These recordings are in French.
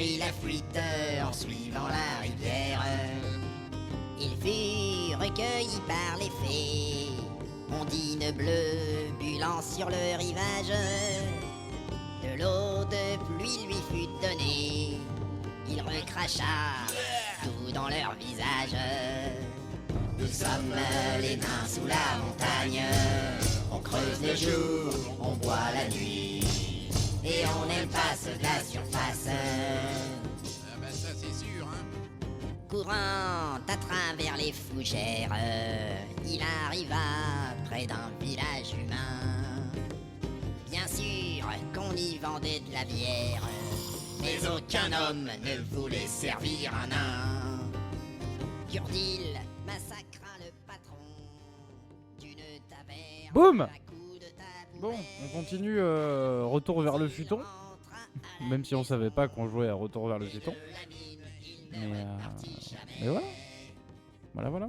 prit la fuite en suivant la rivière. Il fut recueilli par les fées, ondine bleue bulant sur le rivage. De l'eau de pluie lui fut donnée, il recracha tout dans leur visage. Nous sommes les nains sous la montagne, on creuse le jour, on boit la nuit, et on n'aime pas ceux de la surface. Ah bah ça c'est sûr, hein. Courant à travers les fougères, il arriva près d'un village humain. Bien sûr qu'on y vendait de la bière, mais aucun homme ne voulait servir un nain. Gurdil massacra le patron d'une taverne. Boum. à coups de tabouret. Bon, on continue Retour vers le futon. Même si on savait pas qu'on jouait à Retour vers le futon. Mais voilà. Voilà.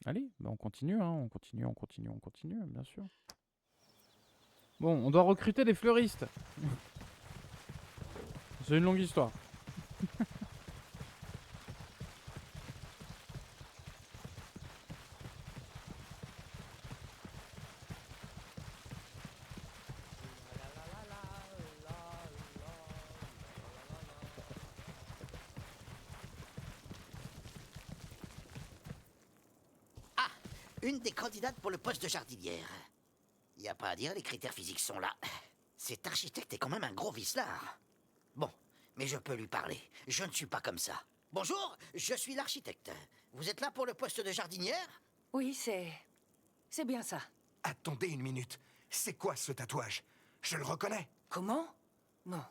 Allez, bah on continue, hein. On continue, bien sûr. Bon, on doit recruter des fleuristes. C'est une longue histoire. Une des candidates pour le poste de jardinière. Y a pas à dire, les critères physiques sont là. Cet architecte est quand même un gros vicelard. Bon, mais je peux lui parler. Je ne suis pas comme ça. Bonjour, je suis l'architecte. Vous êtes là pour le poste de jardinière? Oui, c'est bien ça. Attendez une minute. C'est quoi ce tatouage? Je le reconnais. Comment? Non,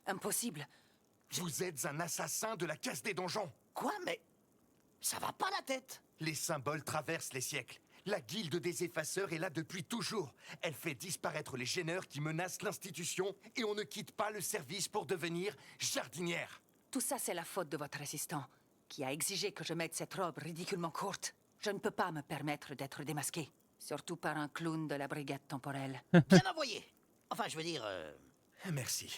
impossible. Vous êtes un assassin de la caisse des donjons. Quoi, mais... ça va pas la tête. Les symboles traversent les siècles. La guilde des effaceurs est là depuis toujours. Elle fait disparaître les gêneurs qui menacent l'institution et on ne quitte pas le service pour devenir jardinière. Tout ça, c'est la faute de votre assistant, qui a exigé que je mette cette robe ridiculement courte. Je ne peux pas me permettre d'être démasqué. Surtout par un clown de la brigade temporelle. Bien envoyé. Enfin, je veux dire... Merci.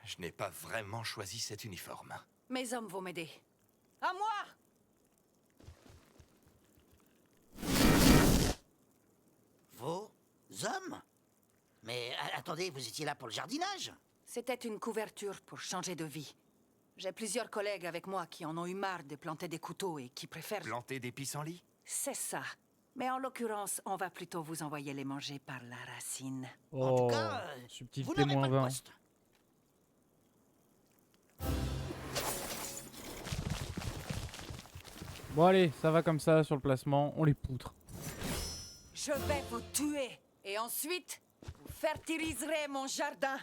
Je n'ai pas vraiment choisi cet uniforme. Mes hommes vont m'aider. À moi! Vos hommes? Mais attendez, vous étiez là pour le jardinage? C'était une couverture pour changer de vie. J'ai plusieurs collègues avec moi qui en ont eu marre de planter des couteaux et qui préfèrent... Planter des pissenlits? C'est ça. Mais en l'occurrence, on va plutôt vous envoyer les manger par la racine. En tout Oh, cas, vous subtilité n'aurez moins pas de 20. poste. Bon allez, ça va comme ça sur le placement, on les poutre. Je vais vous tuer. Et ensuite, vous fertiliserez mon jardin.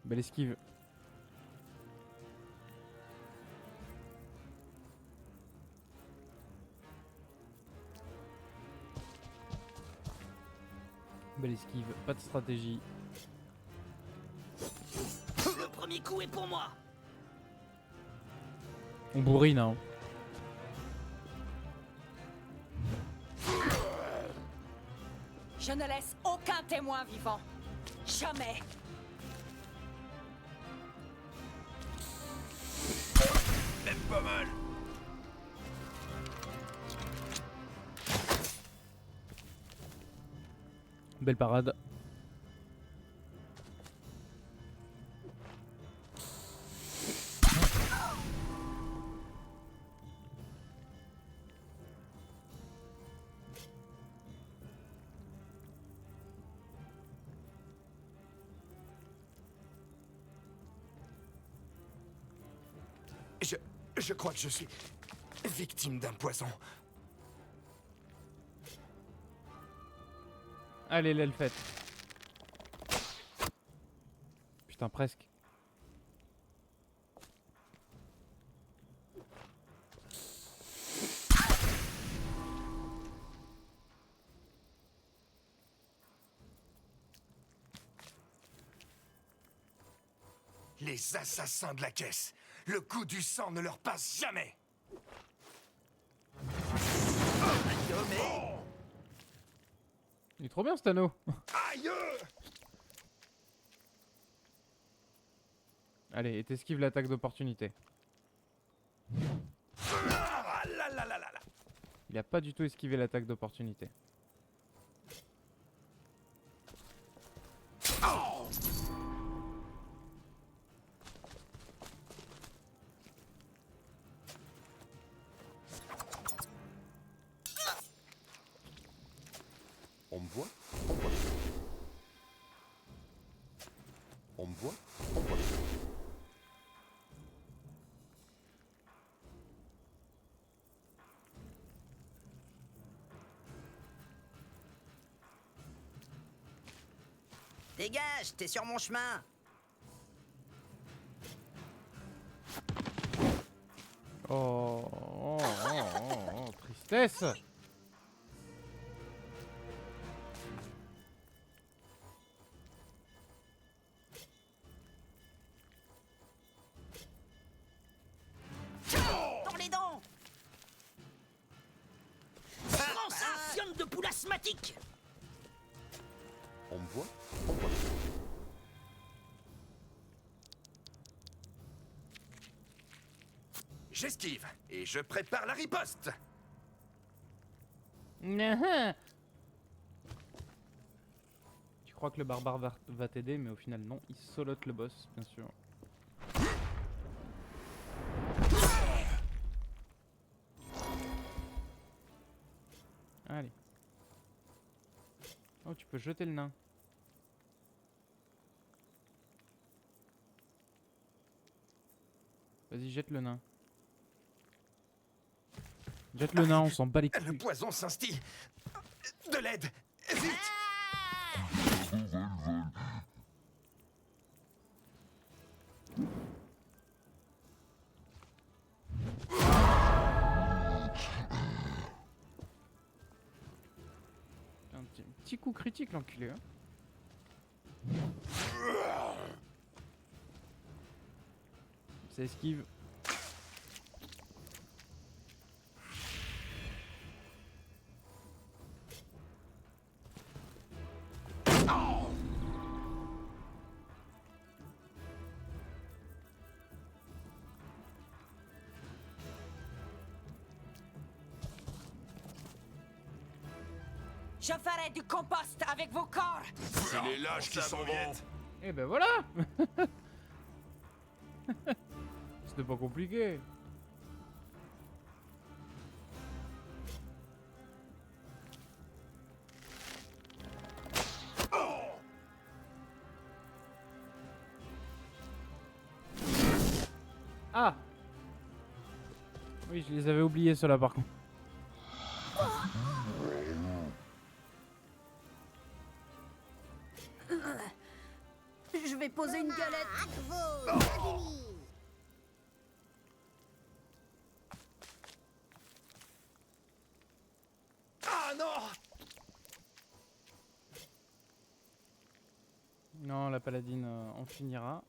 Belle esquive. Belle esquive, pas de stratégie. Le premier coup est pour moi. On bourrine, hein. Je ne laisse aucun témoin vivant. Jamais. Même pas mal. Belle parade. Je crois que je suis victime d'un poison. Allez, l'aile faite. Putain, presque. Les assassins de la caisse. Le goût du sang ne leur passe jamais. mais... Il est trop bien cet anneau. Aïe! Allez, et t'esquives l'attaque d'opportunité. Ah là là là là là. Il a pas du tout esquivé l'attaque d'opportunité. On me voit? On me voit? Dégage, t'es sur mon chemin. Oh, oh, oh, tristesse. Dans les dents. Prends ça, fiole de poule asthmatique. On me voit? J'esquive et je prépare la riposte. Tu crois que le barbare va t'aider, mais au final non, il solote le boss, bien sûr. Allez. Oh, tu peux jeter le nain. Vas-y, jette le nain. Jette le nain, on s'en bat les Le couilles. poison s'instille. De l'aide. Vite. Un petit coup critique, l'enculé. Hein. Ça esquive. Je ferai du compost avec vos corps. C'est les lâches qui s'en vont. Et ben voilà. C'était pas compliqué. Ah. Oui, je les avais oubliés ceux-là par contre. Je vais poser une galette. Ah non! Non, la paladine en finira.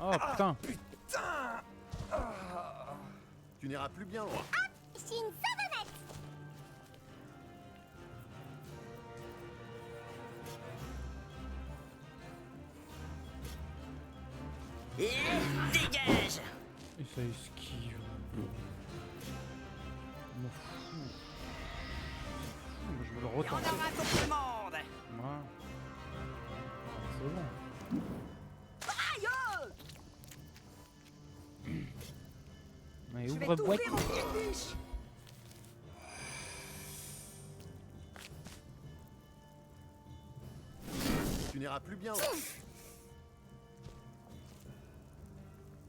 Oh putain. Tu n'iras plus bien loin. C'est une savonnette. Et dégage. Et ça esquive. Je m'en fous. Moi, je veux le Il y en retenter. aura pour tout le monde. Moi. C'est bon. Mais Je vais ouvre tout boîte. faire en pied-biche. Tu n'iras plus bien loin.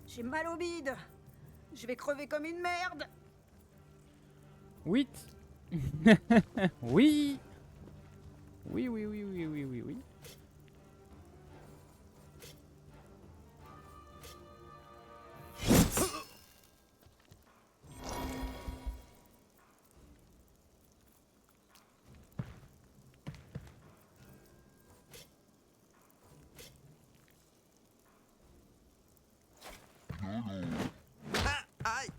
J'ai mal au bide. Je vais crever comme une merde. 8. Oui. Oui, oui, oui, oui, oui, oui, oui. Ah, aïe.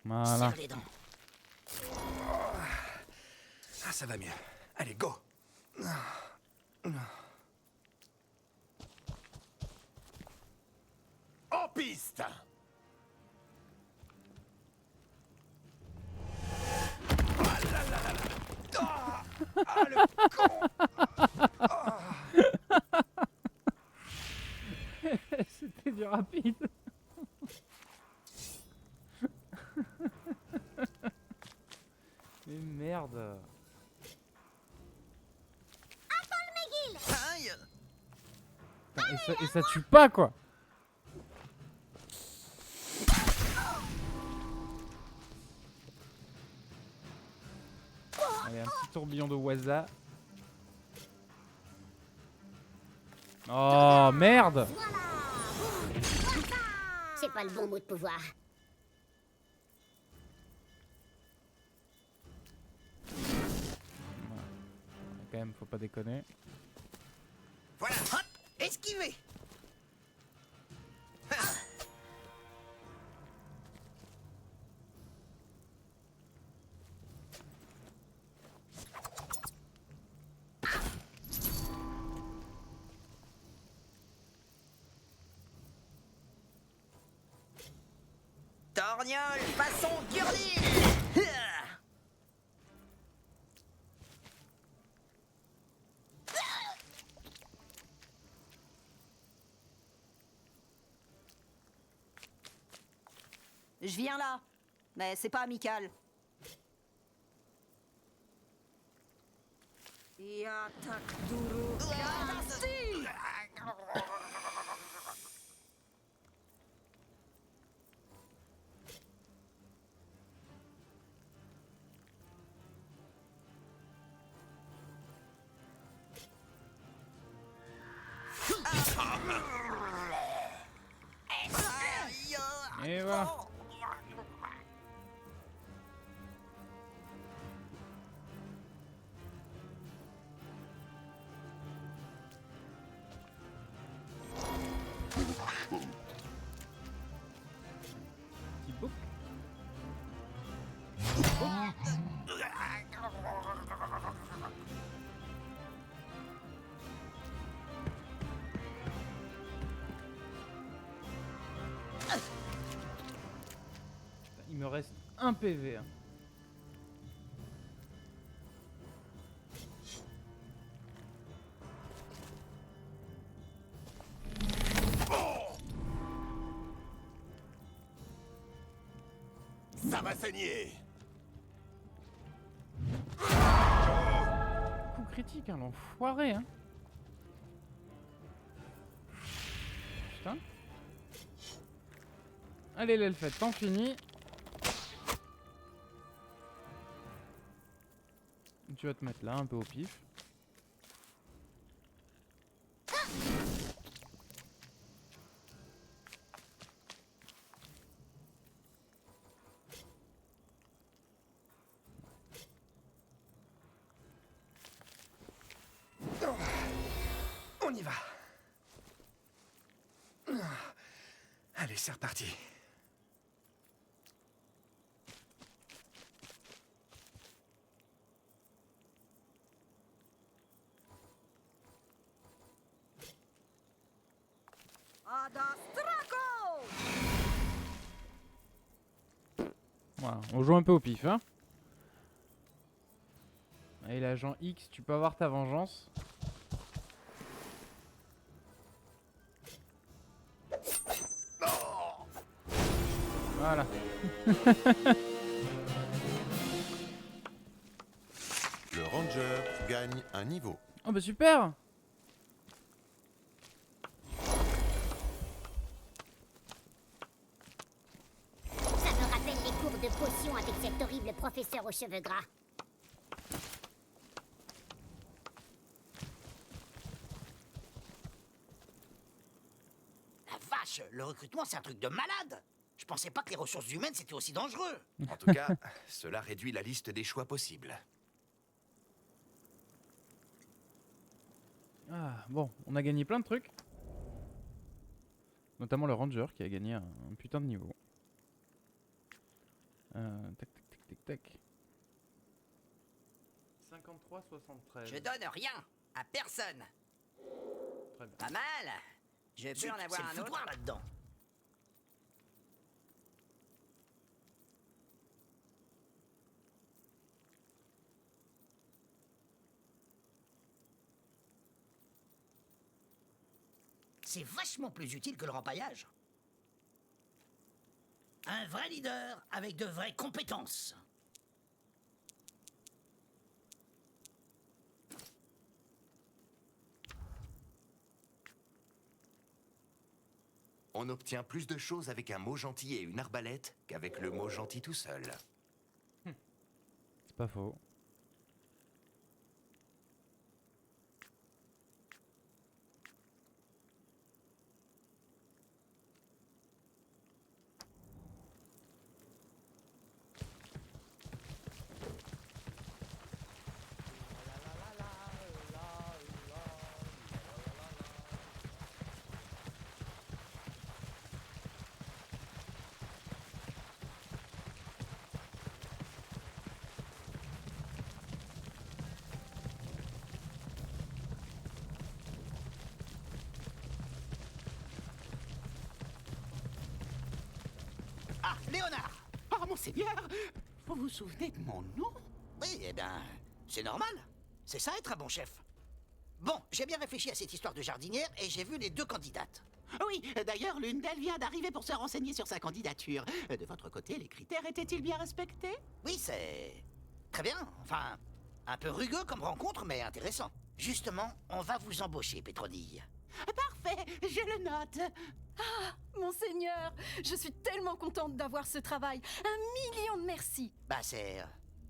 Voilà. Serre les dents. Ah, ça va mieux. Allez, go. En piste. C'était du rapide. Mais merde. Aïe. Et ça tue pas quoi. Allez, un petit tourbillon de Waza. Oh merde. C'est pas le bon mot de pouvoir. Quand même, faut pas déconner. Voilà. Hop. Esquivez. Torgnole façon Gurdil. Je viens là, mais c'est pas amical. Et attaque Duro. Et voilà. Petit bouc. Il me reste un PV. Hein. Ça va saigner. Coup critique, hein, l'enfoiré. Hein. Putain. Allez, l'elfette, t'en finis. Tu vas te mettre là, un peu au pif. On y va. Allez, c'est reparti. Voilà, on joue un peu au pif, hein. Allez, l'agent X, tu peux avoir ta vengeance. Voilà. Le Ranger gagne un niveau. Oh bah super. Ça me rappelle les cours de potions avec cet horrible professeur aux cheveux gras. vache, le recrutement, c'est un truc de malade. Je pensais pas que les ressources humaines, c'était aussi dangereux. En tout cas, cela réduit la liste des choix possibles. Ah, bon, on a gagné plein de trucs. Notamment le ranger qui a gagné un putain de niveau. Tac, tac, tac, tac, tac. 53-73. Je donne rien à personne. Très bien. Pas mal. Je peux Zut, en c'est avoir le un autre. foutoir là-dedans. C'est vachement plus utile que le rempaillage. Un vrai leader avec de vraies compétences. On obtient plus de choses avec un mot gentil et une arbalète qu'avec le mot gentil tout seul. C'est pas faux. Ah, Léonard! Ah, monseigneur, vous vous souvenez de mon nom? Oui, eh bien, c'est normal. C'est ça être un bon chef. Bon, j'ai bien réfléchi à cette histoire de jardinière et j'ai vu les deux candidates. Oui, d'ailleurs, l'une d'elles vient d'arriver pour se renseigner sur sa candidature. De votre côté, les critères étaient-ils bien respectés? Oui, c'est très bien. Enfin, un peu rugueux comme rencontre, mais intéressant. Justement, on va vous embaucher, Pétronille. Parfait, je le note. Monseigneur, je suis tellement contente d'avoir ce travail. 1 million de merci. Bah, c'est...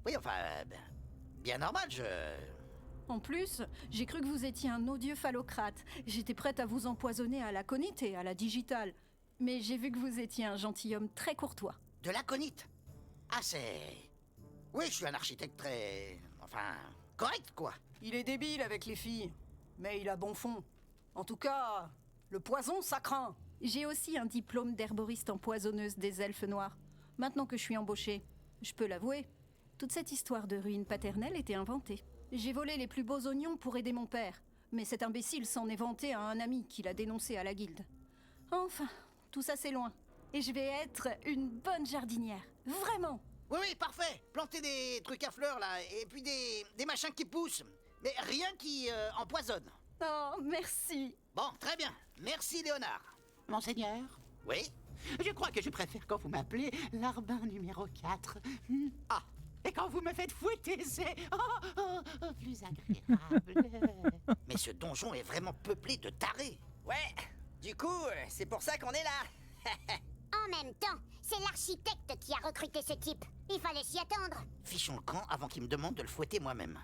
oui, enfin, bien normal, En plus, j'ai cru que vous étiez un odieux phallocrate. J'étais prête à vous empoisonner à l'aconite et à la digitale. Mais j'ai vu que vous étiez un gentilhomme très courtois. De l'aconite. Ah, c'est... Oui, je suis un architecte très... enfin, correct, quoi. Il est débile avec les filles, mais il a bon fond. En tout cas, le poison, ça craint. J'ai aussi un diplôme d'herboriste empoisonneuse des elfes noirs. Maintenant que je suis embauchée, je peux l'avouer, toute cette histoire de ruine paternelle était inventée. J'ai volé les plus beaux oignons pour aider mon père, mais cet imbécile s'en est vanté à un ami qui l'a dénoncé à la guilde. Enfin, tout ça c'est loin. Et je vais être une bonne jardinière. Vraiment. Oui, oui, parfait. Planter des trucs à fleurs, là, et puis des machins qui poussent. Mais rien qui empoisonne. Oh, merci. Bon, très bien. Merci, Léonard. Monseigneur, Oui? je crois que je préfère quand vous m'appelez l'arbin numéro 4. Ah, Et quand vous me faites fouetter, c'est plus agréable. mais ce donjon est vraiment peuplé de tarés. Ouais. Du coup, c'est pour ça qu'on est là. En même temps, c'est l'architecte qui a recruté ce type. Il fallait s'y attendre. Fichons le camp avant qu'il me demande de le fouetter moi-même.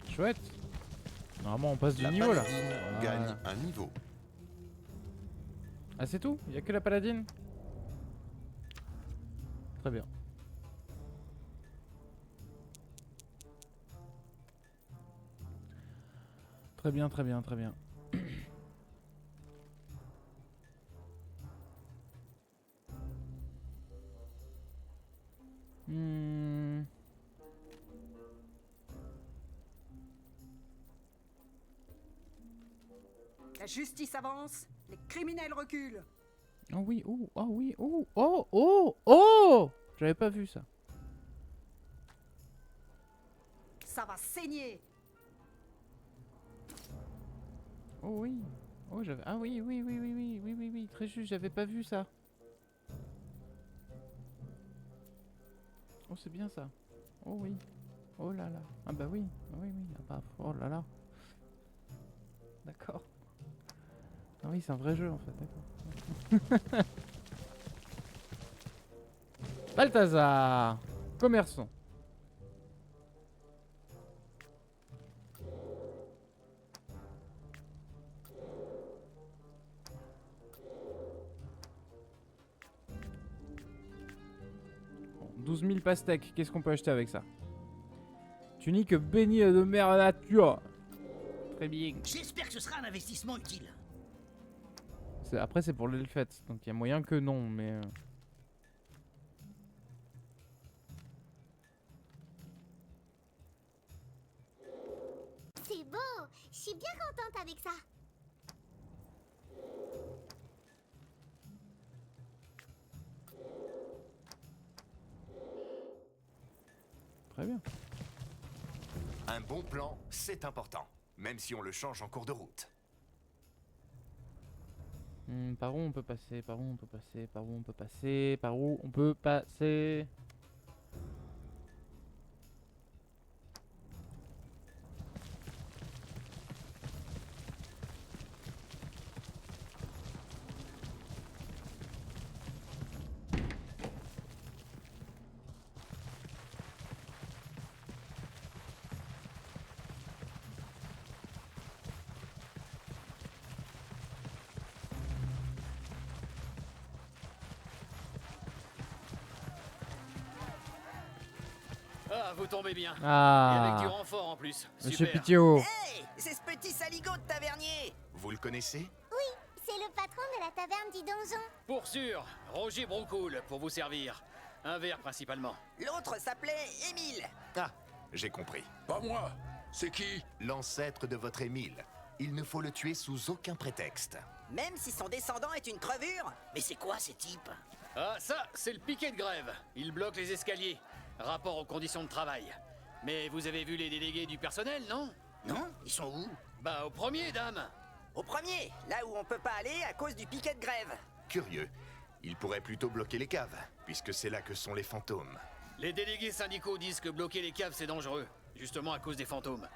Chouette. Normalement, on passe du La niveau là. paladine gagne un niveau. Ah, c'est tout? Il y a que la paladine? Très bien. Très bien, très bien, très bien. Hmm. La justice avance, les criminels reculent. Oh oui, oh, oh oui, oh, oh, oh, oh! J'avais pas vu ça. Ça va saigner. Oh oui. Oh, j'avais... Ah oui, oui, oui, oui, oui, oui, oui, oui, très juste, j'avais pas vu ça. Oh, c'est bien ça. Oh oui. Oh là là. Ah bah oui, oui, oui. Ah bah, oh là là. D'accord. Ah oui, c'est un vrai jeu en fait, d'accord. Balthazar, commerçant. 12 000 pastèques. Qu'est-ce qu'on peut acheter avec ça? Tunique bénie de mère nature. Très bien. J'espère que ce sera un investissement utile. Après, c'est pour l'Elfette. Donc il y a moyen que non, mais... C'est beau. Je suis bien contente avec ça. Très bien. Un bon plan, c'est important, même si on le change en cours de route. Par où on peut passer? Par où on peut passer? Par où on peut passer? Par où on peut passer? Ah, vous tombez bien. Ah. Et avec du renfort en plus. Monsieur Super. Pitiot. Hey, c'est ce petit saligot de tavernier. Vous le connaissez? Oui, c'est le patron de la taverne du donjon. Pour sûr, Roger Broncoul pour vous servir. Un verre principalement. L'autre s'appelait Émile. Ah, j'ai compris. Pas moi. C'est qui? L'ancêtre de votre Émile. Il ne faut le tuer sous aucun prétexte. Même si son descendant est une crevure. Mais c'est quoi ces types? Ah, ça, c'est le piquet de grève. Il bloque les escaliers. Rapport aux conditions de travail. Mais vous avez vu les délégués du personnel, non? Non? Ils sont où? Bah, au premier, dame. Au premier, là où on peut pas aller à cause du piquet de grève. Curieux. Il pourrait plutôt bloquer les caves, puisque c'est là que sont les fantômes. Les délégués syndicaux disent que bloquer les caves, c'est dangereux. Justement à cause des fantômes.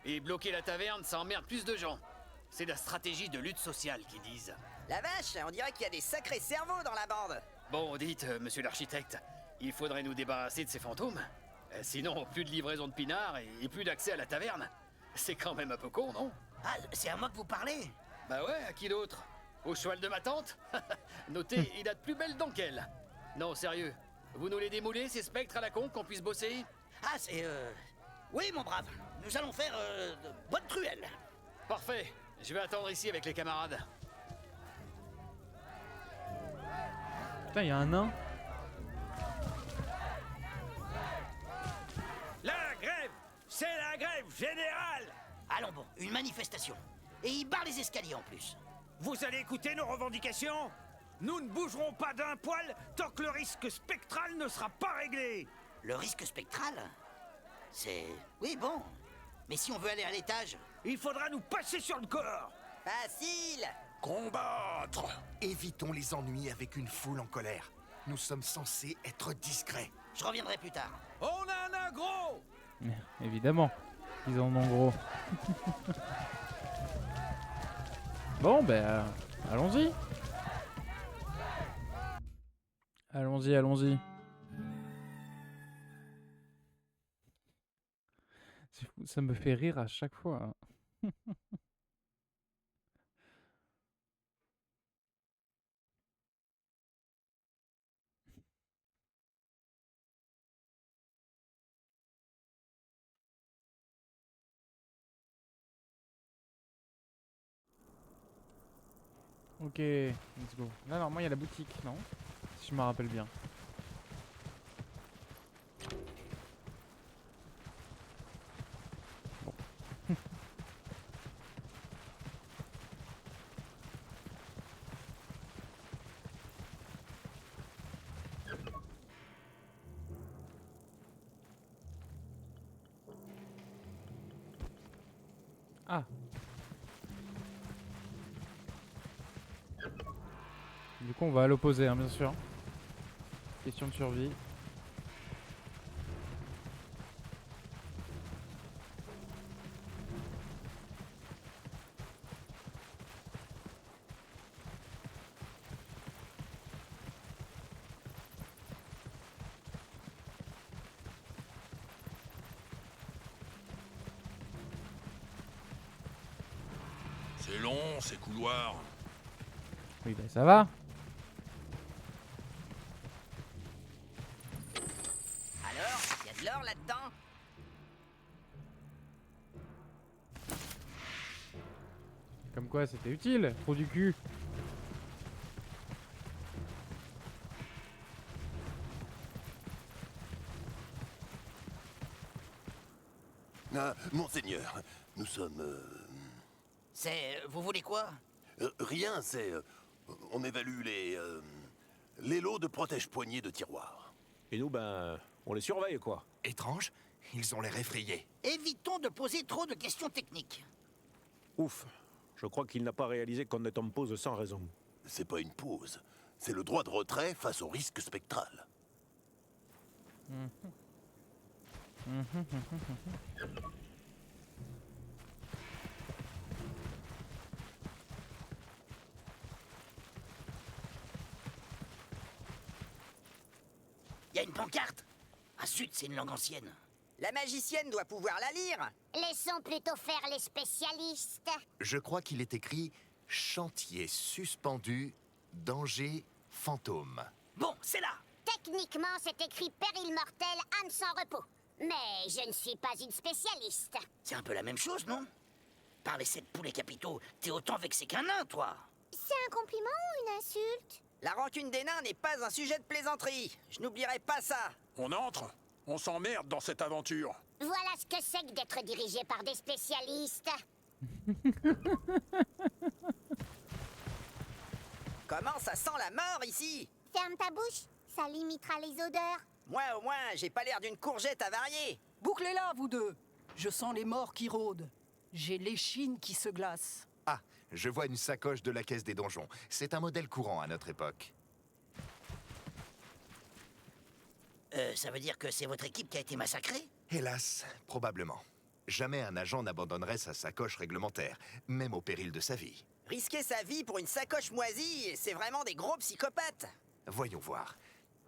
Et bloquer la taverne, ça emmerde plus de gens. C'est la stratégie de lutte sociale qu'ils disent. La vache, on dirait qu'il y a des sacrés cerveaux dans la bande. Bon, dites, monsieur l'architecte, il faudrait nous débarrasser de ces fantômes. Sinon, plus de livraison de pinards et plus d'accès à la taverne. C'est quand même un peu con, non? Ah, c'est à moi que vous parlez? Bah ouais, à qui d'autre? Au cheval de ma tante? Notez, il a de plus belles dents qu'elle. Non, sérieux. Vous nous les démoulez, ces spectres à la con, qu'on puisse bosser? Ah, c'est Oui, mon brave. Nous allons faire de bonnes truelles. Parfait. Je vais attendre ici avec les camarades. Putain, il y a un nain. La grève! C'est la grève générale! Allons bon, une manifestation. Et il barre les escaliers en plus. Vous allez écouter nos revendications? Nous ne bougerons pas d'un poil tant que le risque spectral ne sera pas réglé. Le risque spectral? C'est... Oui, bon. Mais si on veut aller à l'étage? Il faudra nous passer sur le corps. Facile! Combattre! Évitons les ennuis avec une foule en colère. Nous sommes censés être discrets. Je reviendrai plus tard. On a un gros! Évidemment, ils en ont gros. Bon, ben, allons-y. Allons-y, allons-y. C'est fou, ça me fait rire à chaque fois. Ok, let's go. Là, normalement, il y a la boutique, non? Si je me rappelle bien. Bon. Ah. Du coup, on va à l'opposé, hein, bien sûr. Question de survie. C'est long, ces couloirs. Oui, bah ça va. Comme quoi, c'était utile. Trou du cul. Ah, monseigneur, nous sommes... Vous voulez quoi? Rien, c'est... on évalue les lots de protège-poignées de tiroirs. Et nous, ben, on les surveille, quoi. Étrange, ils ont l'air effrayés. Évitons de poser trop de questions techniques. Ouf. Je crois qu'il n'a pas réalisé qu'on est en pause sans raison. C'est pas une pause, c'est le droit de retrait face au risque spectral. Il y a une pancarte. Ah zut, c'est une langue ancienne. La magicienne doit pouvoir la lire. Laissons plutôt faire les spécialistes. Je crois qu'il est écrit « Chantier suspendu, danger, fantôme Bon, c'est là. Techniquement, c'est écrit péril mortel, âme sans repos. Mais je ne suis pas une spécialiste. C'est un peu la même chose, non? Par les 7 poulets capitaux, t'es autant vexé qu'un nain, toi. C'est un compliment ou une insulte? La rancune des nains n'est pas un sujet de plaisanterie. Je n'oublierai pas ça. On entre. On s'emmerde dans cette aventure. Voilà ce que c'est que d'être dirigé par des spécialistes. Comment ça sent la mort ici? Ferme ta bouche, ça limitera les odeurs. Moi, au moins, j'ai pas l'air d'une courgette avariée. Bouclez-la, vous deux. Je sens les morts qui rôdent. J'ai l'échine qui se glace. !» Ah, je vois une sacoche de la caisse des donjons. C'est un modèle courant à notre époque. Ça veut dire que c'est votre équipe qui a été massacrée? Hélas, probablement. Jamais un agent n'abandonnerait sa sacoche réglementaire, même au péril de sa vie. Risquer sa vie pour une sacoche moisie, c'est vraiment des gros psychopathes. Voyons voir.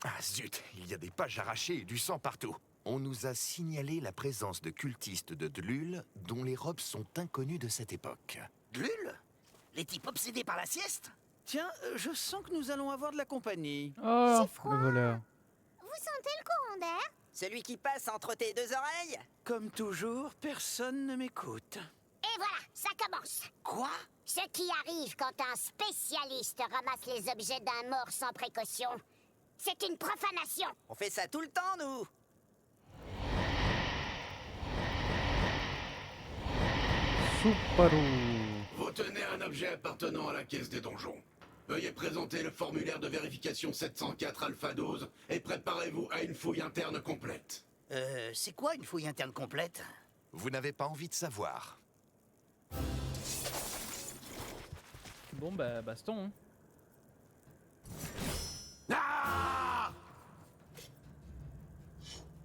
Ah zut, il y a des pages arrachées et du sang partout. On nous a signalé la présence de cultistes de Dlul dont les robes sont inconnues de cette époque. Dlul? Les types obsédés par la sieste? Tiens, je sens que nous allons avoir de la compagnie. Oh, C'est froid. le voleur. Vous sentez le courant d'air? Celui qui passe entre tes deux oreilles? Comme toujours, personne ne m'écoute. Et voilà, ça commence. Quoi? Ce qui arrive quand un spécialiste ramasse les objets d'un mort sans précaution. C'est une profanation. On fait ça tout le temps, nous. Souparou. Vous tenez un objet appartenant à la caisse des donjons. Veuillez présenter le formulaire de vérification 704 Alpha 12 et préparez-vous à une fouille interne complète. C'est quoi une fouille interne complète? Vous n'avez pas envie de savoir. Bon, bah, baston. Hein. Ah!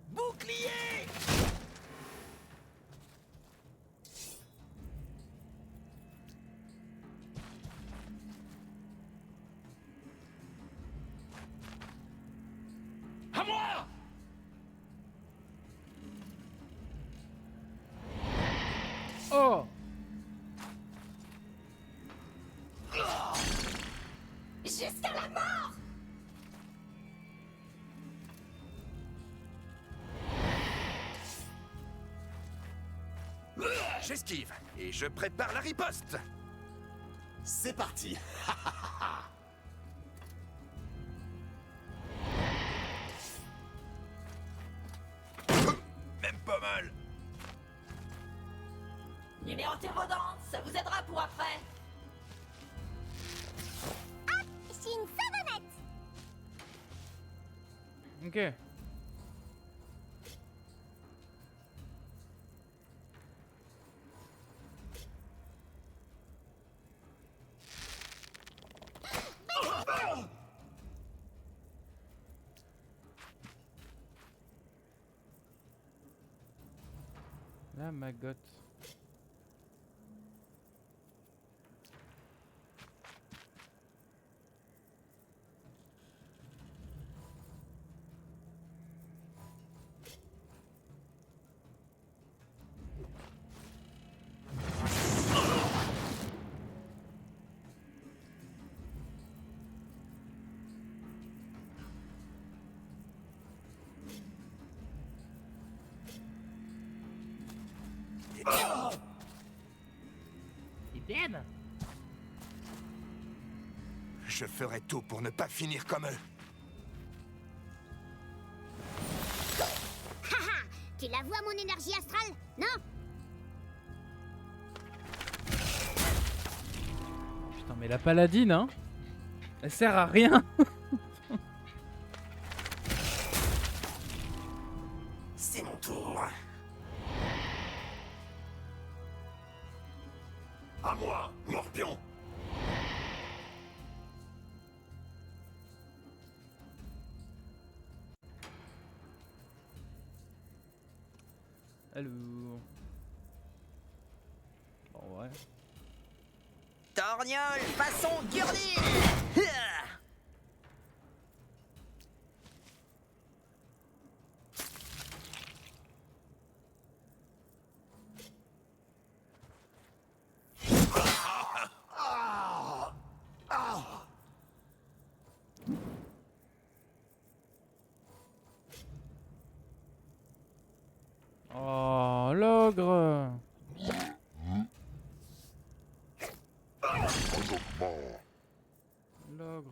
Bouclier! À moi! Oh! Jusqu'à la mort! J'esquive et je prépare la riposte. C'est parti. Même pas mal. Numérotez vos dents, ça vous aidera pour après. C'est une savonnette! Ok. La magotte. Oh! Il dead? Je ferai tout pour ne pas finir comme eux. Haha, tu la vois mon énergie astrale? Non? Putain, mais la paladine, hein, elle sert à rien. C'est mon tour. À moi, Morpion. Allô. Bon, ouais. Torgnole façon Gurdil. Oh, l'ogre. L'ogre.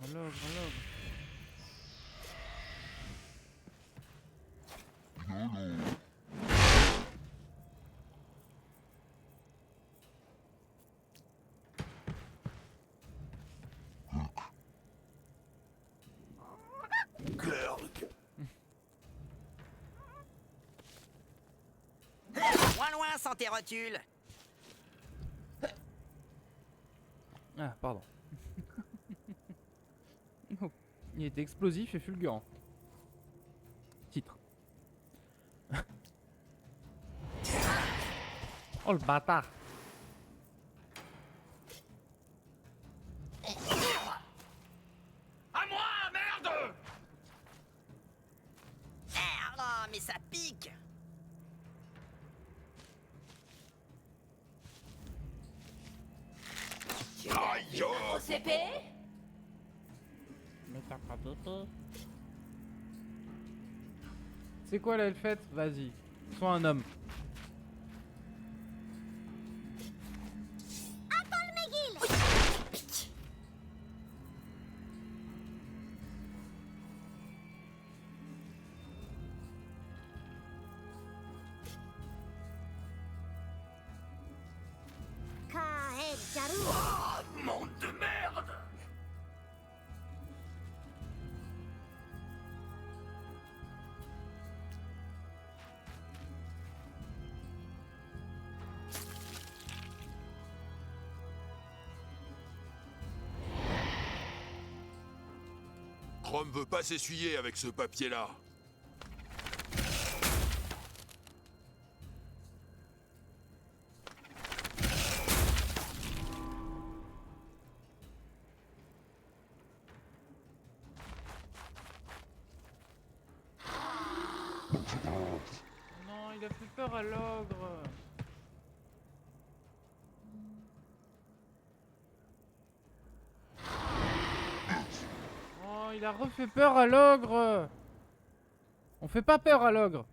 Glurg. Loin sans tes rotules. Ah, pardon. Oh, il était explosif et fulgurant. Titre. Oh le bâtard. À moi, merde! Merde, mais ça pique. Aïe! Au CP? Mais t'as pas pépé. C'est quoi la fête? Vas-y. Sois un homme. Attends le McGill! Kaed Jarou! Ah, monde de merde. Chrome veut pas s'essuyer avec ce papier-là. Non, il a fait peur à l'ogre. Oh, il a refait peur à l'ogre. On fait pas peur à l'ogre.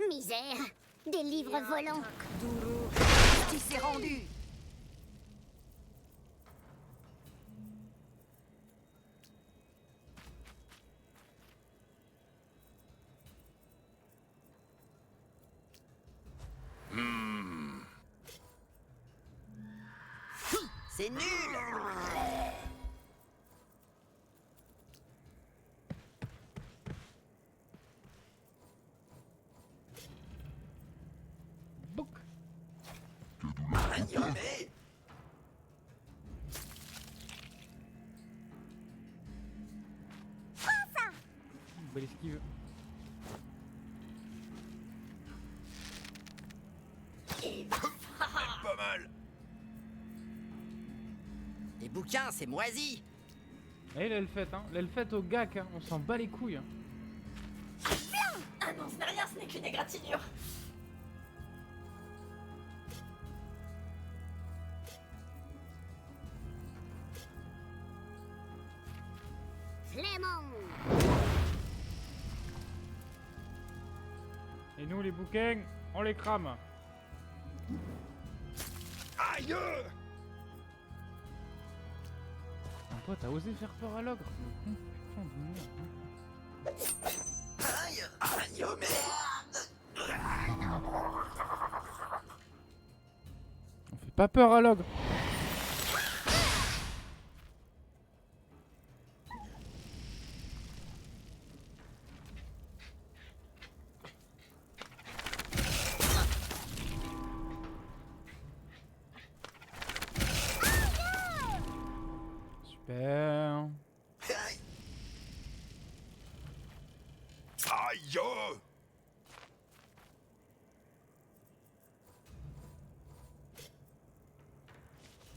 Misère! Des livres volants! Douro, tu s'est rendu. C'est nul. Bouc. Aïe, mais... Belle esquive. Pas mal. Les bouquins, c'est moisi. Et l'elfette, hein. L'elfette au gac, hein. On s'en bat les couilles. Hein. Ah non, ce n'est rien, ce n'est qu'une égratignure. Pokémon. Et nous, les bouquins, on les crame. Aïe! Toi, t'as osé faire peur à l'ogre. Putain de merde. Aïe, aïe, oh merde. On fait pas peur à l'ogre. Super. Aïe!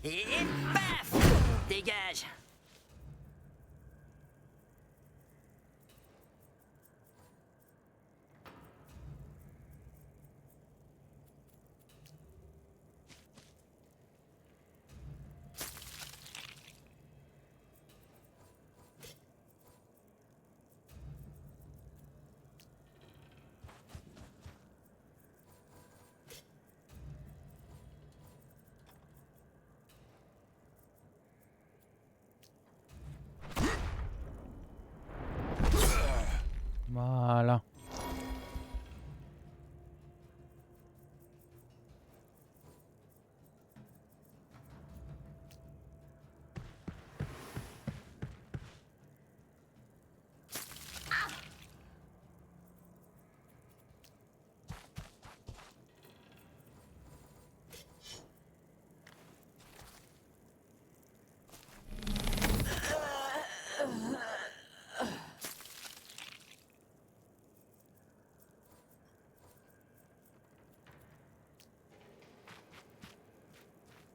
Et paf! Dégage! Voilà.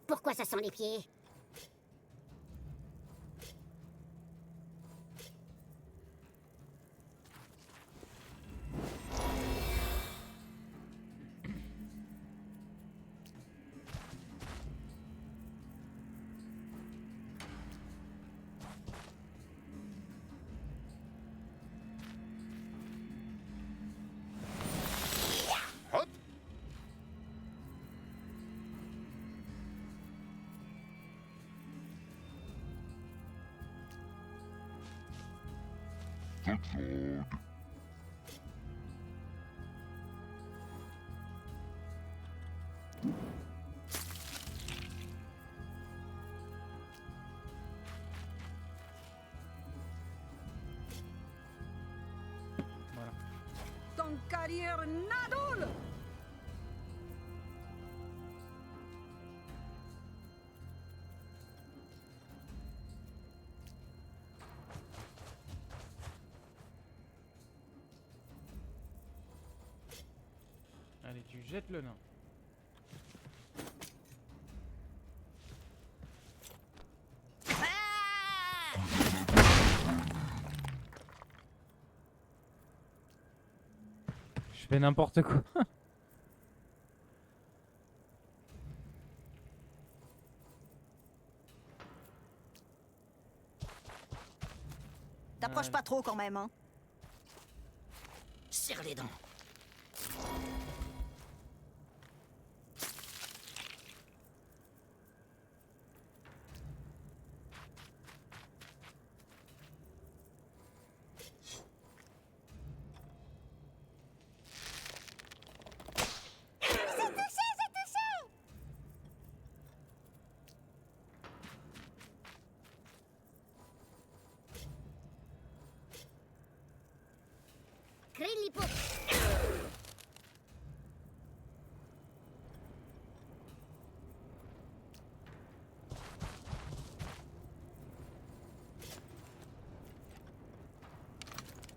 Pourquoi ça sent les pieds? Ton carrière Nadol. Allez, tu jettes le nain. Je fais n'importe quoi. T'approches pas trop quand même, hein. Serre les dents. Krillipop.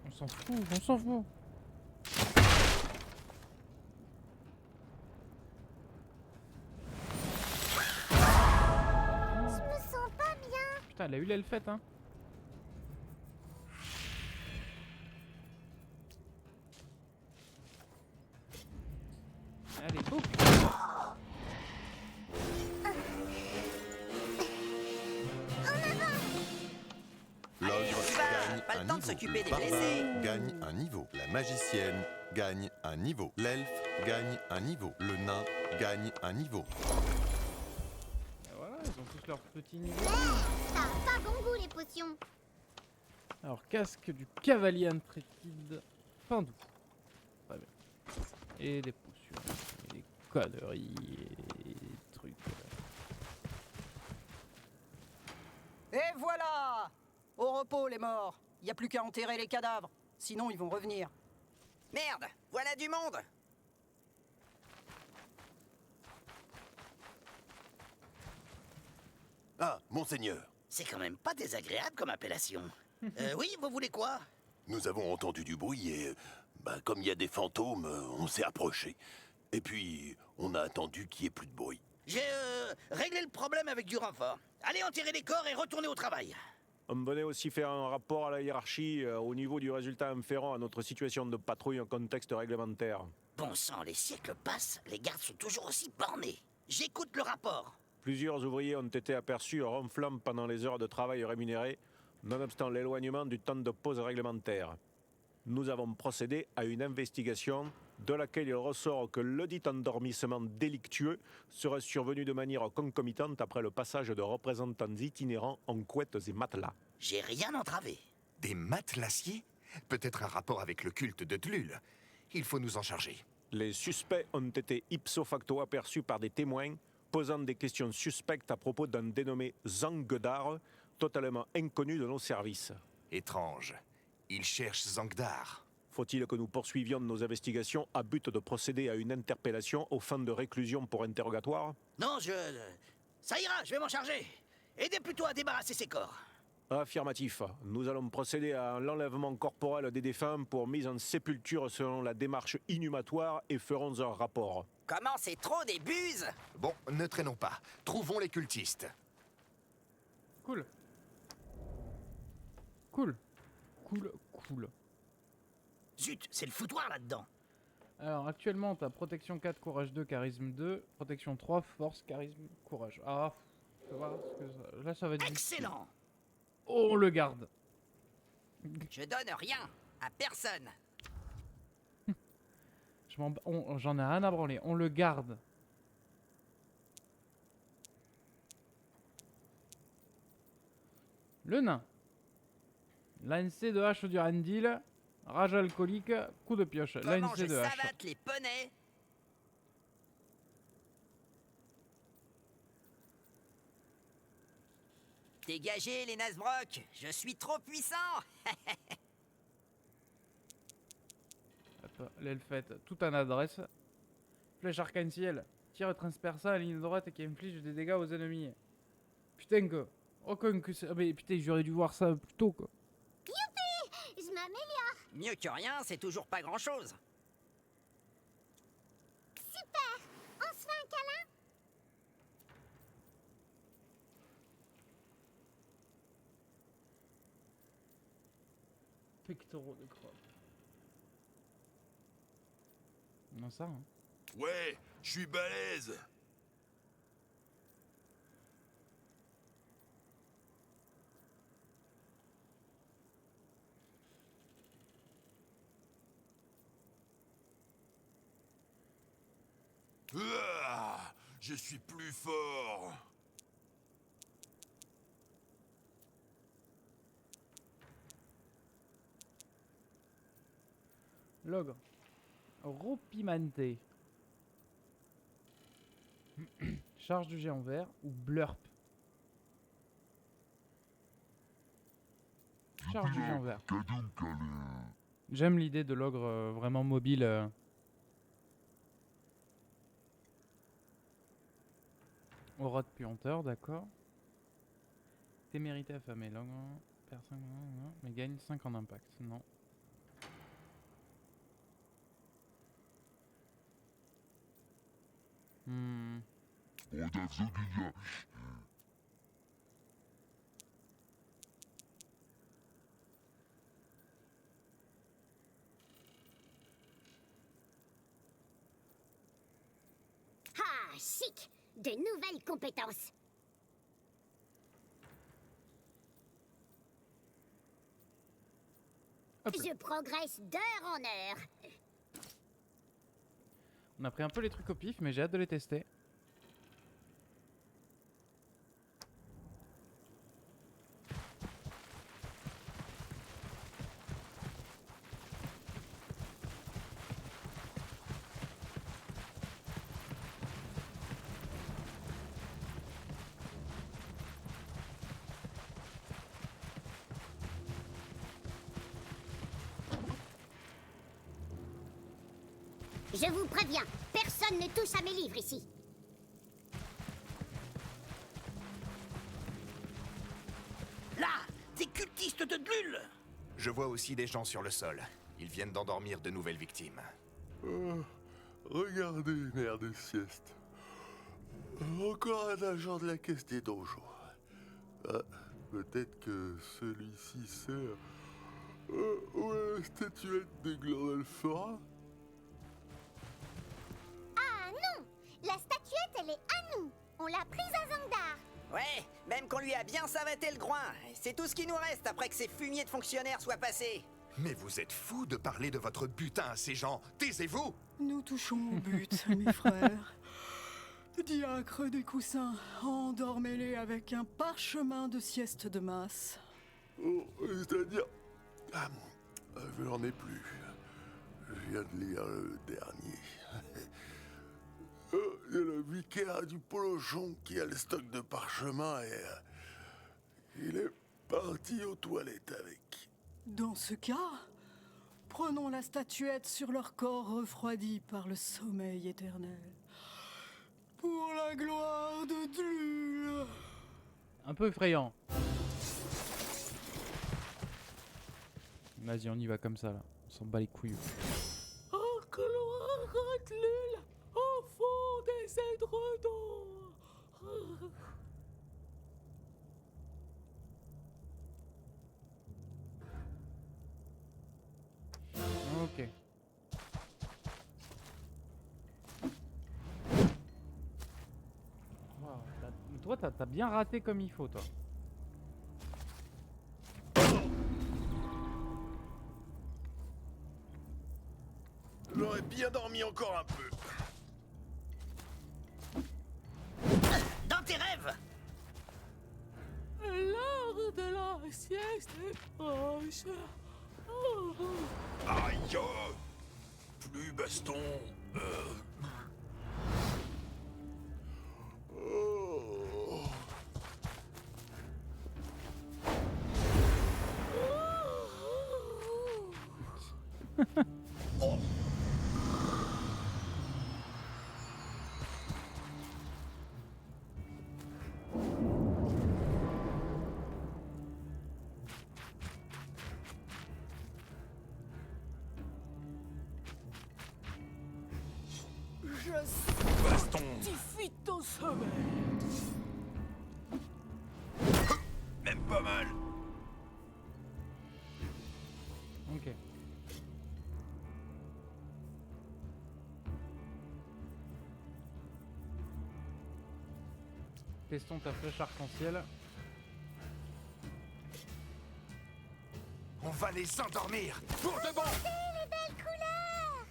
On s'en fout, on s'en fout. Je me sens pas bien. Putain, elle a eu l'aile faite, hein. Allez, boum. L'ogre gagne un s'occuper des blessés gagne un niveau. La magicienne gagne un niveau. L'elfe gagne un niveau. Le nain gagne un niveau. Et voilà, ils ont tous leur petit niveau. Ça a pas bon goût les potions. Alors, casque du cavalier intrépide, fin d'août. Très bien. Et des potions, et des conneries, et des trucs. Et voilà! Au repos, les morts. Y a plus qu'à enterrer les cadavres. Sinon, ils vont revenir. Merde, voilà du monde. Ah, monseigneur. C'est quand même pas désagréable comme appellation. Oui, vous voulez quoi? Nous avons entendu du bruit et, comme il y a des fantômes, on s'est approché. Et puis, on a attendu qu'il n'y ait plus de bruit. J'ai réglé le problème avec du renfort. Allez enterrer les corps et retournez au travail. On venait aussi faire un rapport à la hiérarchie au niveau du résultat inférent à notre situation de patrouille en contexte réglementaire. Bon sang, les siècles passent, les gardes sont toujours aussi bornés. J'écoute le rapport. Plusieurs ouvriers ont été aperçus ronflant pendant les heures de travail rémunérées, nonobstant l'éloignement du temps de pause réglementaire. Nous avons procédé à une investigation de laquelle il ressort que ledit endormissement délictueux serait survenu de manière concomitante après le passage de représentants itinérants en couettes et matelas. J'ai rien entravé. Des matelassiers? Peut-être un rapport avec le culte de Tlul. Il faut nous en charger. Les suspects ont été ipso facto aperçus par des témoins posant des questions suspectes à propos d'un dénommé Zangdar, totalement inconnu de nos services. Étrange. Ils cherchent Zangdar. Faut-il que nous poursuivions nos investigations à but de procéder à une interpellation aux fins de réclusion pour interrogatoire? Non, ça ira, je vais m'en charger. Aidez plutôt à débarrasser ces corps. Affirmatif. Nous allons procéder à l'enlèvement corporel des défunts pour mise en sépulture selon la démarche inhumatoire et ferons un rapport. Comment c'est trop des buses? Bon, ne traînons pas. Trouvons les cultistes. Cool. Cool. Cool, cool. Zut, c'est le foutoir là-dedans. Alors actuellement t'as protection 4, courage 2, charisme 2, protection 3, force, charisme, courage. Ah, faut voir ce que ça... Là ça va être excellent. Difficile. Oh, on le garde. Je donne rien à personne. J'en ai rien à branler, on le garde. Le nain. Lancer de hache du Randil. Rage alcoolique, coup de pioche. Comment Lancer je de hache. savate les poneys? Dégagez les Nazbrock, je suis trop puissant. L'elfette, tout en adresse. Flèche arc-en-ciel. Tir transperçant à ligne droite qui inflige des dégâts aux ennemis. Putain que... Aucun que ça... Mais putain, j'aurais dû voir ça plus tôt quoi. Youpi! Je m'améliore. Mieux que rien, c'est toujours pas grand-chose. Super! On se fait un câlin? Pectoraux de crabe. Non ça hein. Ouais, je suis balèze. Je suis plus fort. L'ogre. Ropimenté. Charge du géant vert ou blurp. Charge du géant vert. J'aime l'idée de l'ogre vraiment mobile. Aura de puanteur, d'accord. Témérité affamée. L'ogre perd 5 mais gagne 5 en impact. Non. Ah, chic! De nouvelles compétences. Hop là. Je progresse d'heure en heure. On a pris un peu les trucs au pif, mais j'ai hâte de les tester. Je vous préviens, personne ne touche à mes livres ici. Là, des cultistes de Dlul. Je vois aussi des gens sur le sol. Ils viennent d'endormir de nouvelles victimes. Regardez une aire de sieste. Encore un agent de la caisse des donjons. Peut-être que celui-ci sert où est la statuette de Glandalfora? Ah non, la statuette, elle est à nous. On l'a prise à Zangdar. Ouais, même qu'on lui a bien savaté le groin. C'est tout ce qui nous reste après que ces fumiers de fonctionnaires soient passés. Mais vous êtes fous de parler de votre butin à ces gens. Taisez-vous! Nous touchons au but, mes frères. Diacre des coussins, endormez-les avec un parchemin de sieste de masse. Oh, c'est-à-dire... je n'en ai plus. Je viens de lire le dernier. Il y a le vicaire du Polochon qui a le stock de parchemin et... il est parti aux toilettes avec. Dans ce cas, prenons la statuette sur leur corps refroidi par le sommeil éternel. Pour la gloire de Dlul. Un peu effrayant. Vas-y, on y va comme ça là. On s'en bat les couilles. Oh, gloire à Dlul, au fond des édredons. Ok. Wow, toi, t'as bien raté comme il faut, toi. J'aurais bien dormi encore un peu. Dans tes rêves! L'heure de la sieste est proche. Aïe! Plus baston. Oh. Oh. Baston. Sanctifie ton sommeil. Même pas mal. Ok. Testons ta flèche arc-en-ciel. On va les endormir pour de bon. Les belles couleurs.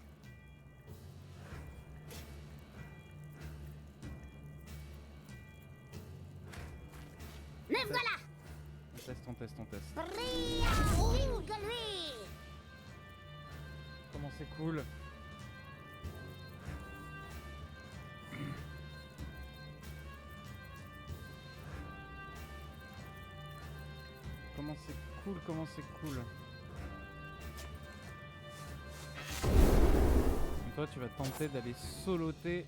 Me voilà. On teste. Brillant Ingolui. Comment c'est cool. Comment c'est cool. Et toi, tu vas tenter d'aller soloter.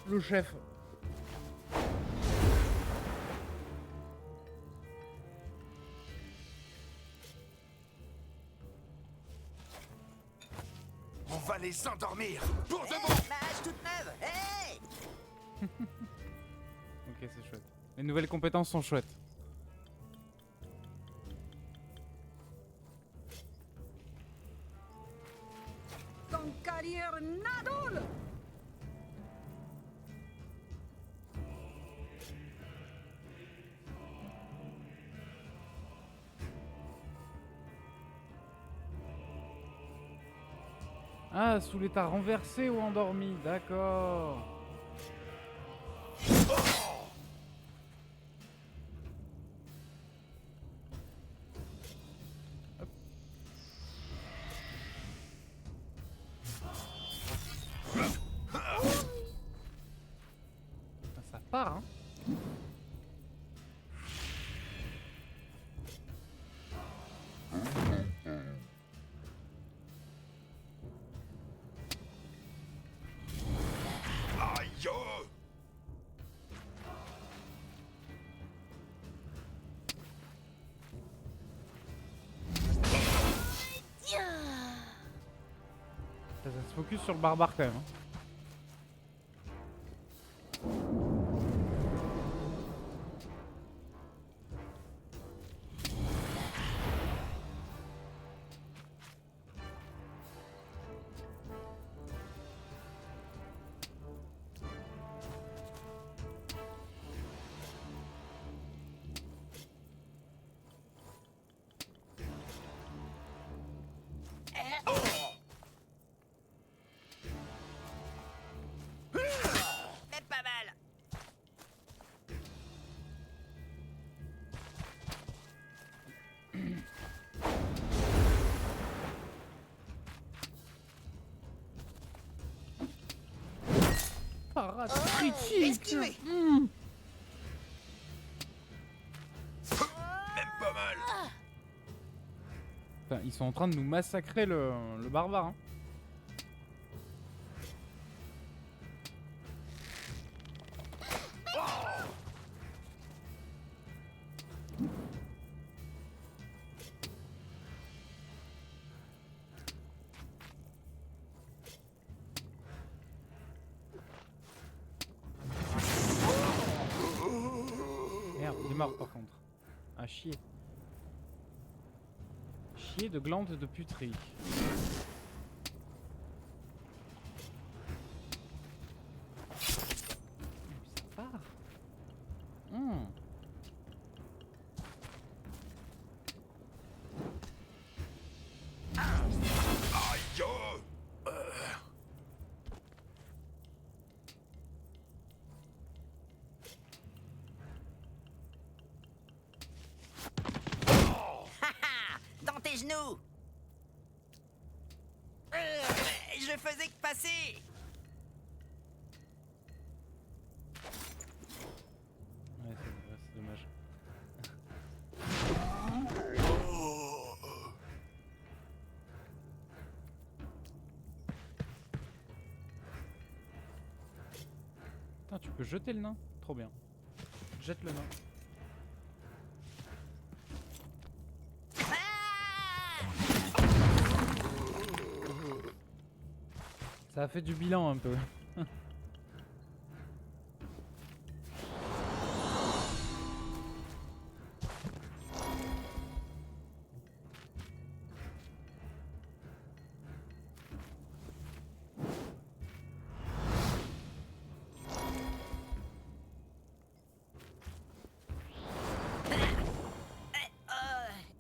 Le chef. On va les endormir pour de Hey, bon. mage toute neuve. Hey. Ok, c'est chouette. Les nouvelles compétences sont chouettes. Ah, sous l'état renversé ou endormi, d'accord. Ça part, hein. Ça se focus sur le barbare quand même. Hein. Mais pas mal. Parade critique. Esquivé. Même pas mal. Putain, ils sont en train de nous massacrer le barbare. Hein. Merde, il est mort par contre. Ah, chier. Chier de glande de puterie. Ça part. Aïe. Dans tes genoux. Je faisais que passer. Ouais, c'est dommage. Putain, tu peux jeter le nain? Trop bien. Jette le nain. Ça a fait du bilan un peu.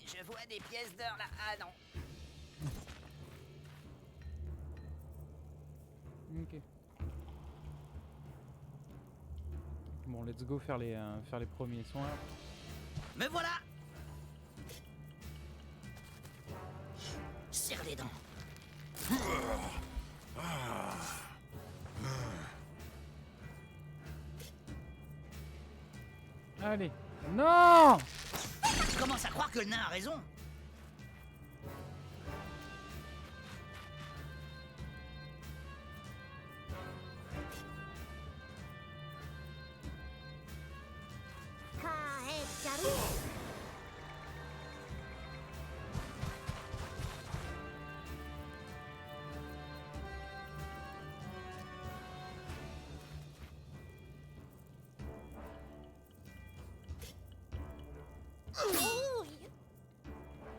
Je vois des pièces d'or là. Ah non. Ok. Bon, let's go faire les premiers soins. Me voilà. Serre les dents. Allez. Non! Je commence à croire que le nain a raison.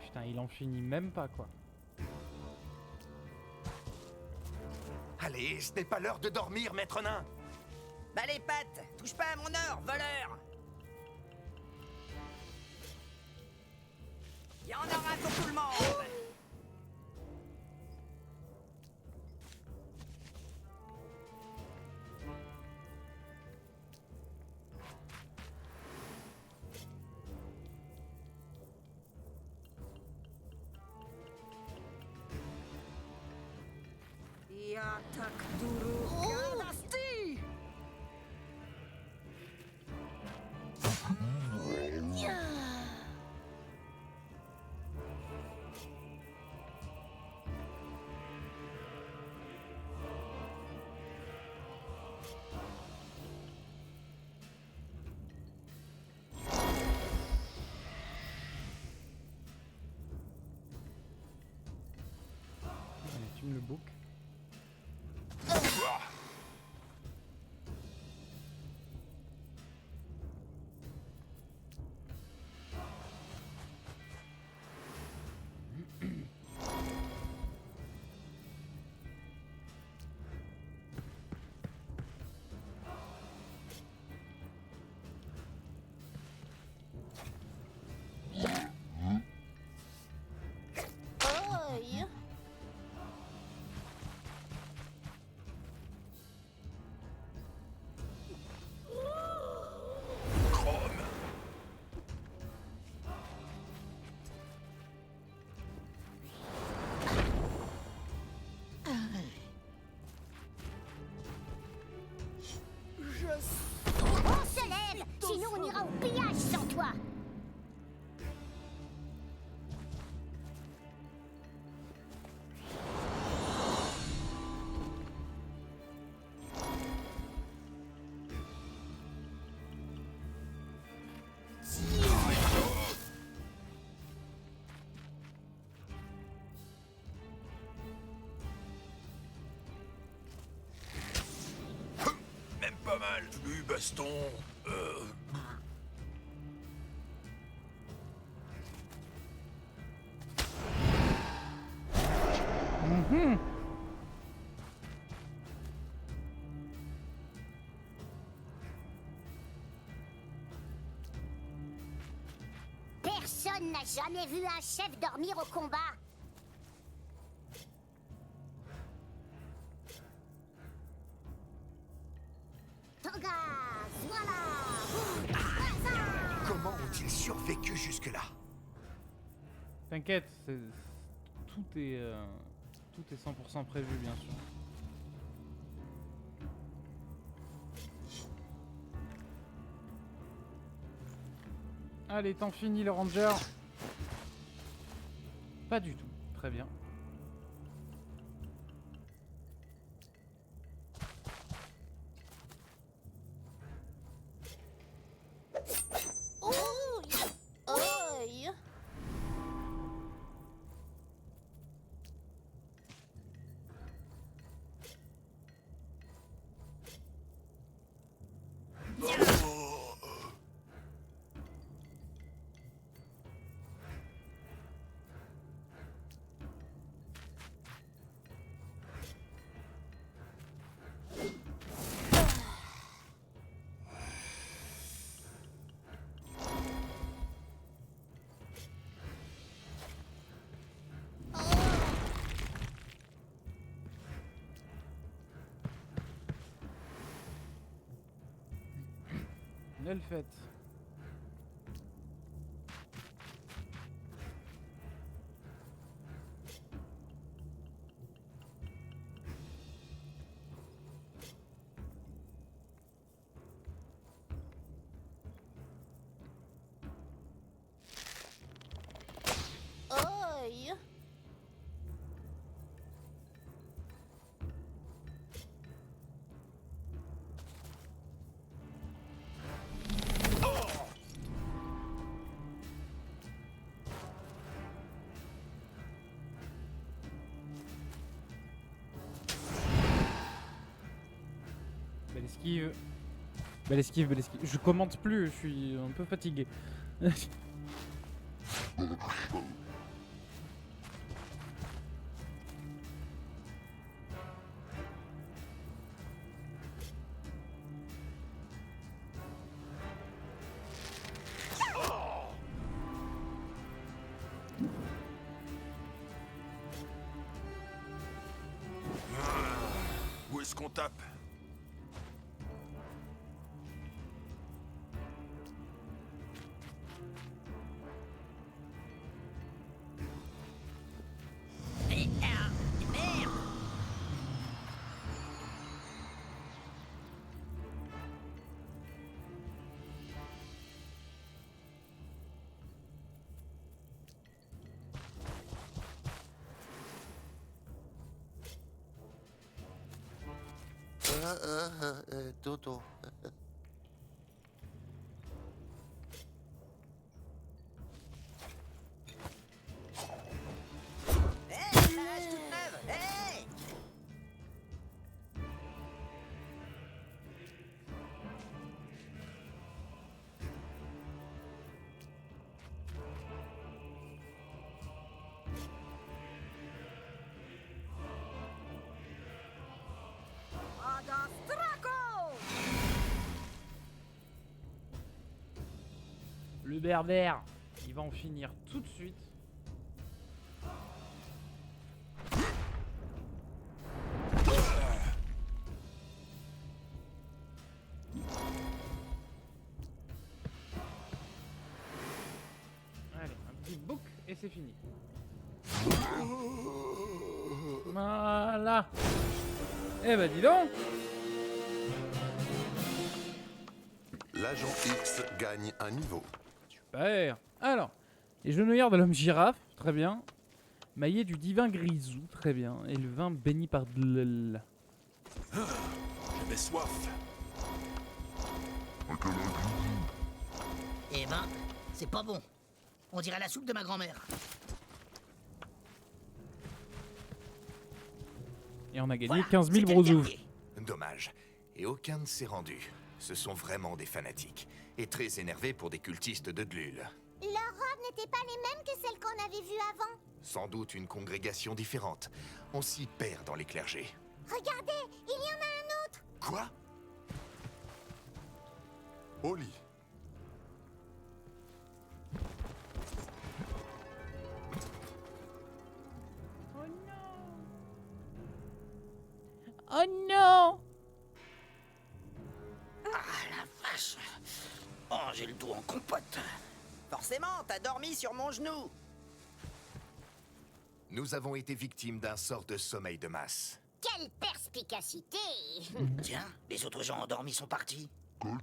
Putain, il en finit même pas quoi. Allez, ce n'est pas l'heure de dormir, maître nain. Bah les pattes, touche pas à mon or, voleur. Y en aura pour tout le monde. Allez, fume le bouc. Oi. On se lève, sinon on ira au pillage sans toi. Même pas mal. Plus baston. Personne n'a jamais vu un chef dormir au combat. Tangas, voilà. Comment ont-ils survécu jusque-là? T'inquiète, tout est 100% prévu, bien sûr. Allez, t'en finis le ranger. Pas du tout. Très bien. Oi. L'elfette. Oi. Belle esquive. Belle esquive, belle esquive. Je commente plus, je suis un peu fatigué. Où est-ce qu'on tape? Toto. Hé, la hache toute neuve. Hé! Adas Draco! Le berbère, il va en finir tout de suite. Allez, un petit bouc et c'est fini. Voilà. Eh bah dis donc. L'agent X gagne un niveau. Super. Alors, les genouillères de l'homme girafe, très bien. Maillé du divin grisou, très bien. Et le vin béni par Dlel. J'avais soif. Eh ben, c'est pas bon. On dirait la soupe de ma grand-mère. Et on a gagné Voilà, 15 000 c'était le brousous. dernier. Dommage. Et aucun ne s'est rendu. Ce sont vraiment des fanatiques. Et très énervés pour des cultistes de Dlul. Leurs robes n'étaient pas les mêmes que celles qu'on avait vues avant. Sans doute une congrégation différente. On s'y perd dans les clergés. Regardez, il y en a un autre. Quoi? Au lit. Oh non! Ah la vache. Oh, j'ai le dos en compote. Forcément, t'as dormi sur mon genou. Nous avons été victimes d'un sort de sommeil de masse. Quelle perspicacité! Tiens, les autres gens endormis sont partis. Quoi?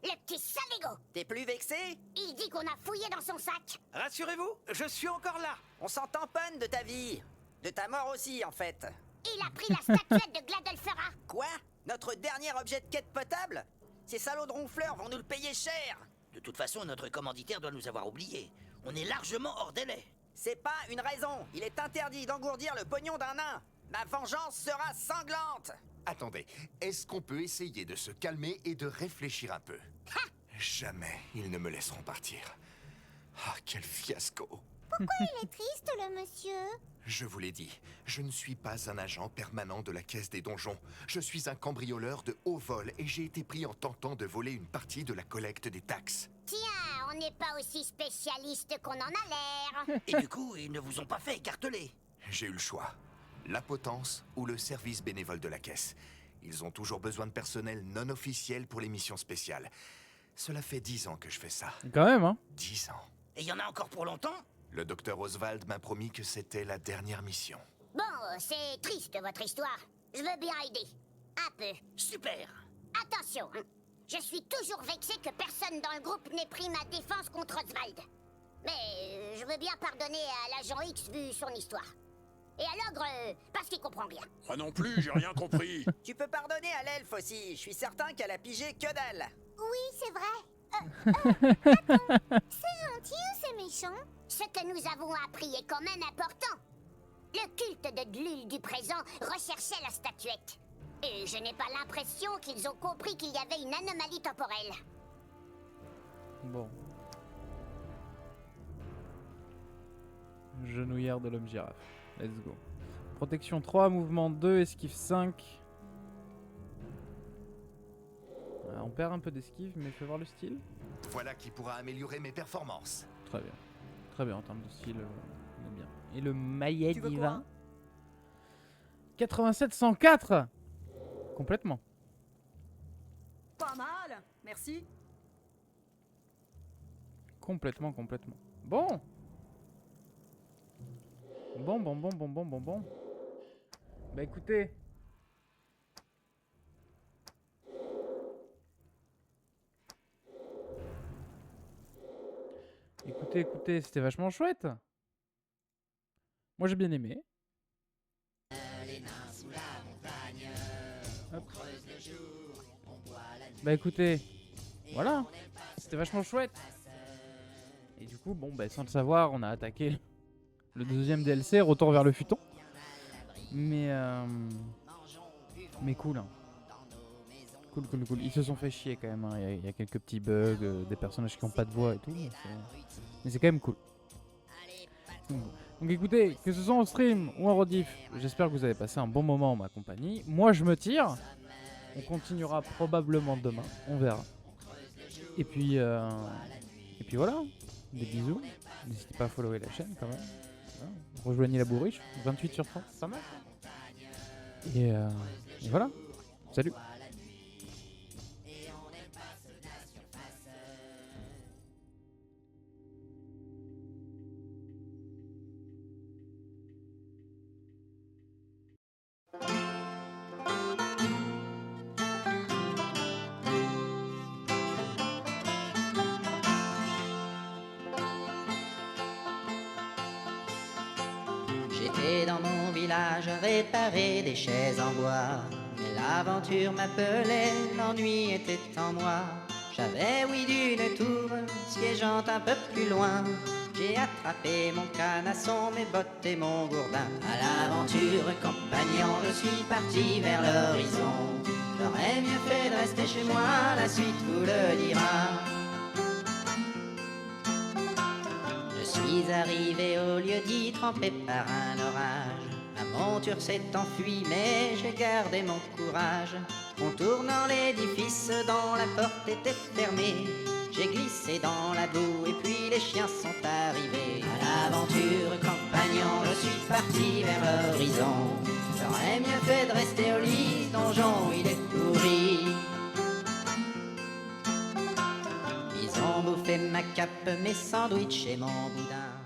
Le petit saligo! T'es plus vexé? Il dit qu'on a fouillé dans son sac. Rassurez-vous, je suis encore là. On s'en tamponne de ta vie. De ta mort aussi, en fait. Il a pris la statuette de Gladelfera. Quoi? Notre dernier objet de quête potable? Ces salauds de ronfleurs vont nous le payer cher. De toute façon, notre commanditaire doit nous avoir oubliés. On est largement hors délai. C'est pas une raison. Il est interdit d'engourdir le pognon d'un nain. Ma vengeance sera sanglante. Attendez, est-ce qu'on peut essayer de se calmer et de réfléchir un peu? Jamais ils ne me laisseront partir. Ah, quel fiasco! Pourquoi il est triste, le monsieur? Je vous l'ai dit, je ne suis pas un agent permanent de la caisse des donjons. Je suis un cambrioleur de haut vol et j'ai été pris en tentant de voler une partie de la collecte des taxes. Tiens, on n'est pas aussi spécialiste qu'on en a l'air. Et du coup, ils ne vous ont pas fait écarteler. J'ai eu le choix. La potence ou le service bénévole de la caisse. Ils ont toujours besoin de personnel non officiel pour les missions spéciales. Cela fait 10 ans que je fais ça. Quand même, hein. 10 ans. Et il y en a encore pour longtemps? Le docteur Oswald m'a promis que c'était la dernière mission. Bon, c'est triste votre histoire. Je veux bien aider. Un peu. Super. Attention, hein. Je suis toujours vexé que personne dans le groupe n'ait pris ma défense contre Oswald. Mais je veux bien pardonner à l'agent X vu son histoire. Et à l'ogre, parce qu'il comprend rien. Moi non plus, j'ai rien compris. Tu peux pardonner à l'elfe aussi. Je suis certain qu'elle a pigé que dalle. Oui, c'est vrai. Attends, c'est gentil ou c'est méchant? Ce que nous avons appris est quand même important. Le culte de Dlul du présent recherchait la statuette. Et je n'ai pas l'impression qu'ils ont compris qu'il y avait une anomalie temporelle. Bon. Genouillère de l'homme girafe. Let's go. Protection 3, mouvement 2, esquive 5. On perd un peu d'esquive, mais fais voir le style. Voilà qui pourra améliorer mes performances. Très bien. Très bien en termes de style, on est bien. Et le maillet Tu veux divin 87-104. Complètement. Pas mal, merci. Complètement. Bon. Bon. Bah écoutez. Écoutez, c'était vachement chouette. Moi j'ai bien aimé. Les nains sous la Bah écoutez, voilà, c'était vachement chouette. Et du coup, bon, bah, sans le savoir, on a attaqué le deuxième DLC, Retour vers le futon. Mais cool, hein. Cool. Ils se sont fait chier quand même, hein. Il y a quelques petits bugs, des personnages qui n'ont pas de voix et tout. Mais c'est quand même cool. Donc écoutez, que ce soit en stream ou en rediff, j'espère que vous avez passé un bon moment en ma compagnie. Moi je me tire. On continuera probablement demain, on verra. Et puis voilà, des bisous. N'hésitez pas à follower la chaîne quand même. Voilà. Rejoignez la bourriche, 28 sur 30, pas mal. Et voilà, salut. J'étais dans mon village réparer des chaises en bois. Mais l'aventure m'appelait, l'ennui était en moi. J'avais oui d'une tour, siégeant un peu plus loin. J'ai attrapé mon canasson, mes bottes et mon gourdin. À l'aventure, compagnon, je suis parti vers l'horizon. J'aurais mieux fait de rester chez moi, la suite vous le dira. Je suis arrivé au lieu dit, trempé par un orage. Ma monture s'est enfuie, mais j'ai gardé mon courage. Contournant l'édifice dont la porte était fermée, j'ai glissé dans la boue et puis les chiens sont arrivés. À l'aventure, compagnon, je suis parti vers l'horizon. J'aurais mieux fait de rester au lit, ce donjon il est pourri. Ils ont bouffé ma cape, mes sandwichs et mon boudin.